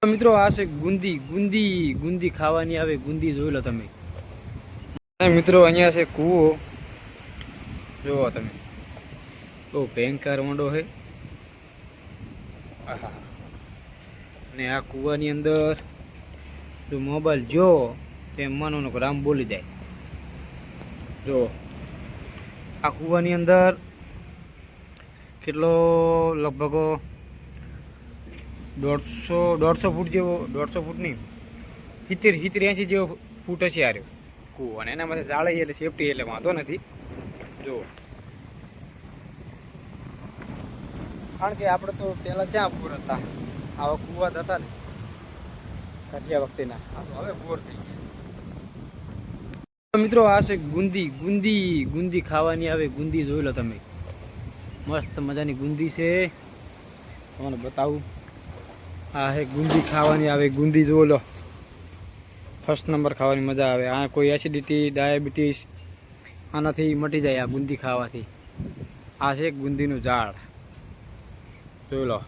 મિત્રો આ છે ગુંદી ગુંદી ગુંદી ખાવાની આવે ગુંદી જોઈ લો તમે મિત્રો અહીંયા છે કૂવો જોવો તમે બહુ ભયંકર ઊંડો છે અને આ કૂવાની અંદર જો મોબાઈલ જો તેમ માનો રામ બોલી જાય જો આ કૂવાની અંદર કેટલો લગભગ 150 ફૂટ જેવો 150 ફૂટ નહીં 70-80 જેવો ફૂટ હશે આ કૂવો અને એના માટે જાળી એટલે સેફટી એટલે વાંધો નથી જો કારણ કે આપણે તો પહેલાં ક્યાં બોર હતા આવા કૂવા હતા ને કાઢ્યા વખતેના હવે બોર થઈ ગયા મિત્રો આ છે ગુંદી ગુંદી ગુંદી ખાવાની આવે ગુંદી જોઈ લો તમે મસ્ત મજાની ગુંદી છે તમને બતાવું આ હે ગુંદી ખાવાની આવે ગુંદી જોઈ લો ફર્સ્ટ નંબર ખાવાની મજા આવે આ કોઈ એસિડિટી ડાયાબિટીસ આનાથી મટી જાય આ ગુંદી ખાવાથી આ છે ગુંદીનું ઝાડ જોઈ લો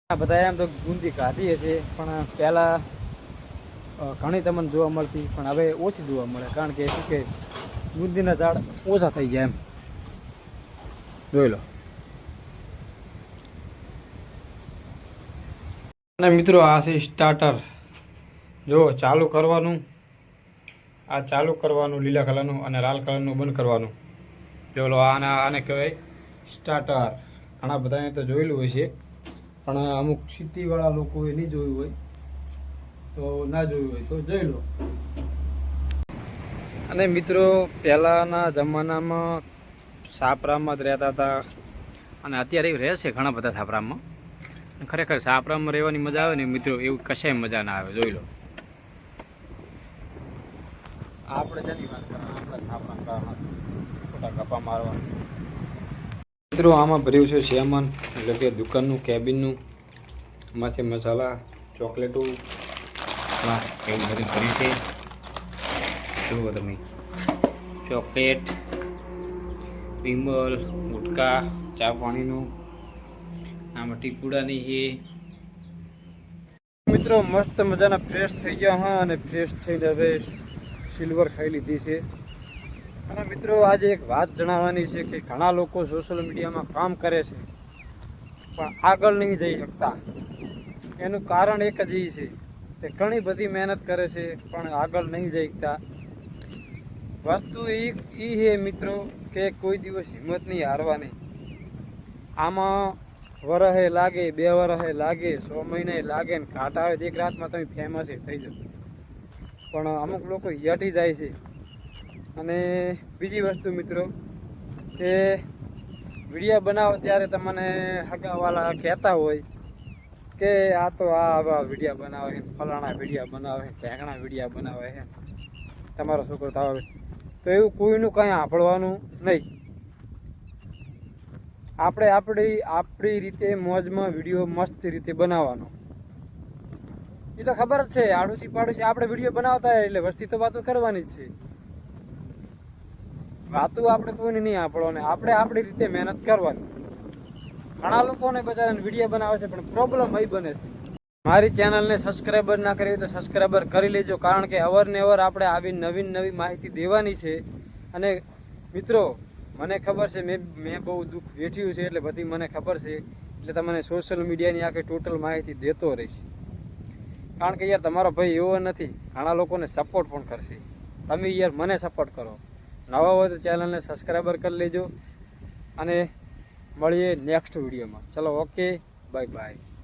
બધા એમ તો ગુંદી ખાધી છે પણ પહેલાં ઘણી તમને જોવા મળતી પણ હવે ઓછી જોવા મળે કારણ કે શું કે ગુંદીના ઝાડ ઓછા થઈ જાય એમ જોઈ લો અને મિત્રો આ છે સ્ટાર્ટર જો ચાલુ કરવાનું આ ચાલુ કરવાનું લીલા કલરનું અને લાલ કલરનું બંધ કરવાનું જો આને કહેવાય સ્ટાર્ટર ઘણા બધાએ તો જોયેલું હોય છે પણ અમુક સિટીવાળા લોકોએ નહીં જોયું હોય તો ના જોયું હોય તો જોઈ લો અને મિત્રો પહેલાંના જમાનામાં સાપરામાં જ રહેતા હતા અને અત્યારે રહે છે ઘણા બધા સાપરામાં ખરેખર સાપરામાં રહેવાની મજા આવે ને મિત્રો એવું કશાય મજા ના આવે જોઈ લો આપણે જેની વાત કરવાની આપણે સાપરામાં ખોટા ગપ્પા મારવા મિત્રો આમાં ભર્યું છે સેમન એટલે કે દુકાનનું કેબિનનું એમાંથી મસાલા ચોકલેટો એવું બધું ભર્યું છે જુઓ તમે ચોકલેટ વિમલ ગુટકા ચા પાણીનું આમાં ટીકુડાની છે મિત્રો મસ્ત મજાના ફ્રેશ થઈ ગયા હા અને ફ્રેશ થઈને હવે સિલ્વર ખાઈ લીધી છે અને મિત્રો આજે એક વાત જણાવવાની છે કે ઘણા લોકો સોશિયલ મીડિયામાં કામ કરે છે પણ આગળ નહીં જઈ શકતા એનું કારણ એક જ એ છે કે ઘણી બધી મહેનત કરે છે પણ આગળ નહીં જઈ શકતા વસ્તુ એ છે મિત્રો કે કોઈ દિવસ હિંમત નહીં હારવાની આમાં વરહે લાગે 2 વરહે લાગે 6 મહિને લાગે ને ઘાટ આવે એક રાતમાં તમે ફેમસ થઈ જાવ પણ અમુક લોકો યટી જાય છે અને બીજી વસ્તુ મિત્રો કે વિડીયો બનાવો ત્યારે તમને હગાવાલા કહેતા હોય કે આ તો આવા વિડીયો બનાવે છે ફલાણા વિડીયો બનાવે છે ઢેંકણા વિડીયો બનાવે છે તમારો છોકરો તાવે તો એવું કોઈનું કંઈ સાંભળવાનું નહીં આપણે આપણી રીતે મોજમાં વિડીયો મસ્ત રીતે બનાવવાનો એ તો ખબર જ છે આડોશી પાડોશી આપણે વિડીયો બનાવતા હોય એટલે વસ્તી તો વાતો કરવાની જ છે વાતો આપણે કોઈને નહીં સાંભળવાની આપણે આપણી રીતે મહેનત કરવાની ઘણા લોકોને બચારાને વિડીયો બનાવે છે પણ પ્રોબ્લેમ અહીં બને છે મારી ચેનલને સબસ્ક્રાઈબર ના કરી તો સબસ્ક્રાઈબર કરી લેજો કારણ કે અવારનવાર આપણે આવી નવી માહિતી દેવાની છે અને મિત્રો મને ખબર છે મેં બહુ દુઃખ વેઠ્યું છે એટલે બધી મને ખબર છે એટલે તમને સોશિયલ મીડિયાની આખી ટોટલ માહિતી દેતો રહીશ કારણ કે યાર તમારો ભાઈ એવો નથી ઘણા લોકોને સપોર્ટ પણ કરશે તમે યાર મને સપોર્ટ કરો નવા હોય તો ચેનલને સબસ્ક્રાઈબર કરી લેજો અને મળીએ નેક્સ્ટ વિડીયોમાં ચલો ઓકે બાય બાય